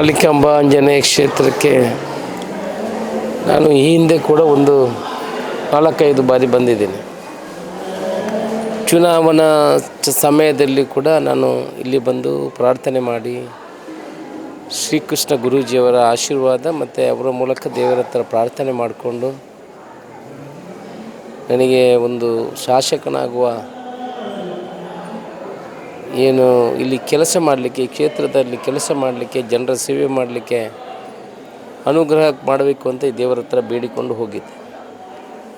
ಕಾಳಿಕಾಂಬ ಆಂಜನೇಯ ಕ್ಷೇತ್ರಕ್ಕೆ ನಾನು ಈ ಹಿಂದೆ ಕೂಡ ಒಂದು 4-5 ಬಾರಿ ಬಂದಿದ್ದೀನಿ. ಚುನಾವಣಾ ಸಮಯದಲ್ಲಿ ಕೂಡ ನಾನು ಇಲ್ಲಿ ಬಂದು ಪ್ರಾರ್ಥನೆ ಮಾಡಿ ಶ್ರೀಕೃಷ್ಣ ಗುರೂಜಿಯವರ ಆಶೀರ್ವಾದ ಮತ್ತು ಅವರ ಮೂಲಕ ದೇವರ ಹತ್ರ ಪ್ರಾರ್ಥನೆ ಮಾಡಿಕೊಂಡು ನನಗೆ ಒಂದು ಶಾಸಕನಾಗುವ ಏನು ಇಲ್ಲಿ ಕೆಲಸ ಮಾಡಲಿಕ್ಕೆ, ಈ ಕ್ಷೇತ್ರದಲ್ಲಿ ಕೆಲಸ ಮಾಡಲಿಕ್ಕೆ, ಜನರ ಸೇವೆ ಮಾಡಲಿಕ್ಕೆ ಅನುಗ್ರಹ ಮಾಡಬೇಕು ಅಂತ ಈ ದೇವರ ಹತ್ರ ಬೇಡಿಕೊಂಡು ಹೋಗಿದ್ದೆ.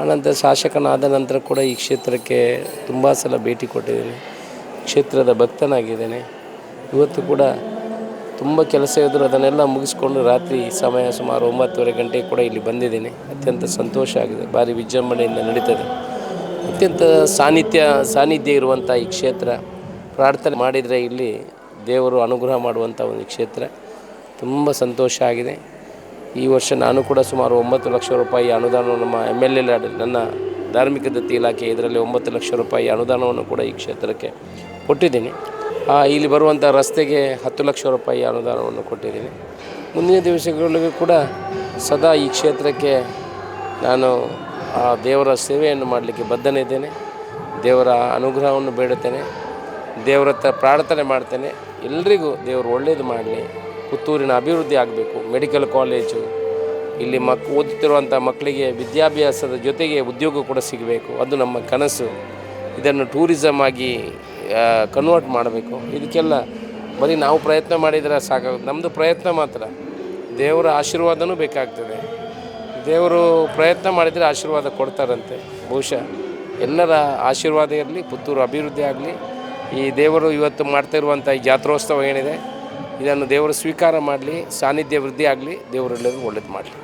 ಆನಂತರ ಶಾಸಕನಾದ ನಂತರ ಕೂಡ ಈ ಕ್ಷೇತ್ರಕ್ಕೆ ತುಂಬ ಸಲ ಭೇಟಿ ಕೊಟ್ಟಿದ್ದೀನಿ. ಕ್ಷೇತ್ರದ ಭಕ್ತನಾಗಿದ್ದೇನೆ. ಇವತ್ತು ಕೂಡ ತುಂಬ ಕೆಲಸ ಇದ್ದರೂ ಅದನ್ನೆಲ್ಲ ಮುಗಿಸ್ಕೊಂಡು ರಾತ್ರಿ ಸಮಯ ಸುಮಾರು 9:30 ಗಂಟೆಗೆ ಕೂಡ ಇಲ್ಲಿ ಬಂದಿದ್ದೀನಿ. ಅತ್ಯಂತ ಸಂತೋಷ ಆಗಿದೆ. ಭಾರಿ ವಿಜೃಂಭಣೆಯಿಂದ ನಡೀತದೆ. ಅತ್ಯಂತ ಸಾನ್ನಿಧ್ಯ ಇರುವಂಥ ಈ ಕ್ಷೇತ್ರ, ಪ್ರಾರ್ಥನೆ ಮಾಡಿದರೆ ಇಲ್ಲಿ ದೇವರು ಅನುಗ್ರಹ ಮಾಡುವಂಥ ಒಂದು ಕ್ಷೇತ್ರ. ತುಂಬ ಸಂತೋಷ ಆಗಿದೆ. ಈ ವರ್ಷ ನಾನು ಕೂಡ ಸುಮಾರು 9 ಲಕ್ಷ ರೂಪಾಯಿ ಅನುದಾನವನ್ನು ನಮ್ಮ MLA ನನ್ನ ಧಾರ್ಮಿಕ ದತ್ತಿ ಇಲಾಖೆ ಇದರಲ್ಲಿ 9 ಲಕ್ಷ ರೂಪಾಯಿ ಅನುದಾನವನ್ನು ಕೂಡ ಈ ಕ್ಷೇತ್ರಕ್ಕೆ ಕೊಟ್ಟಿದ್ದೀನಿ. ಇಲ್ಲಿ ಬರುವಂಥ ರಸ್ತೆಗೆ 10 ಲಕ್ಷ ರೂಪಾಯಿ ಅನುದಾನವನ್ನು ಕೊಟ್ಟಿದ್ದೀನಿ. ಮುಂದಿನ ದಿವಸಗಳಿಗೂ ಕೂಡ ಸದಾ ಈ ಕ್ಷೇತ್ರಕ್ಕೆ ನಾನು ದೇವರ ಸೇವೆಯನ್ನು ಮಾಡಲಿಕ್ಕೆ ಬದ್ಧನಿದ್ದೇನೆ. ದೇವರ ಅನುಗ್ರಹವನ್ನು ಬೇಡುತ್ತೇನೆ. ದೇವರ ಹತ್ರ ಪ್ರಾರ್ಥನೆ ಮಾಡ್ತೇನೆ. ಎಲ್ರಿಗೂ ದೇವರು ಒಳ್ಳೆಯದು ಮಾಡಲಿ. ಪುತ್ತೂರಿನ ಅಭಿವೃದ್ಧಿ ಆಗಬೇಕು. ಮೆಡಿಕಲ್ ಕಾಲೇಜು, ಇಲ್ಲಿ ಓದುತ್ತಿರುವಂಥ ಮಕ್ಕಳಿಗೆ ವಿದ್ಯಾಭ್ಯಾಸದ ಜೊತೆಗೆ ಉದ್ಯೋಗ ಕೂಡ ಸಿಗಬೇಕು. ಅದು ನಮ್ಮ ಕನಸು. ಇದನ್ನು ಟೂರಿಸಮ್ ಆಗಿ ಕನ್ವರ್ಟ್ ಮಾಡಬೇಕು. ಇದಕ್ಕೆಲ್ಲ ಬರೀ ನಾವು ಪ್ರಯತ್ನ ಮಾಡಿದರೆ ಸಾಕಾಗುತ್ತೆ. ನಮ್ಮದು ಪ್ರಯತ್ನ ಮಾತ್ರ, ದೇವರ ಆಶೀರ್ವಾದನೂ ಬೇಕಾಗ್ತದೆ. ದೇವರು ಪ್ರಯತ್ನ ಮಾಡಿದರೆ ಆಶೀರ್ವಾದ ಕೊಡ್ತಾರಂತೆ. ಬಹುಶಃ ಎಲ್ಲರ ಆಶೀರ್ವಾದ ಇರಲಿ, ಪುತ್ತೂರು ಅಭಿವೃದ್ಧಿ ಆಗಲಿ. ಈ ದೇವರು ಇವತ್ತು ಮಾಡ್ತಾ ಇರುವಂಥ ಈ ಜಾತ್ರೋತ್ಸವ ಏನಿದೆ, ಇದನ್ನು ದೇವರು ಸ್ವೀಕಾರ ಮಾಡಲಿ, ಸಾನ್ನಿಧ್ಯ ವೃದ್ಧಿ ಆಗಲಿ, ದೇವರೆಲ್ಲರೂ ಒಳ್ಳೇದು ಮಾಡಲಿ.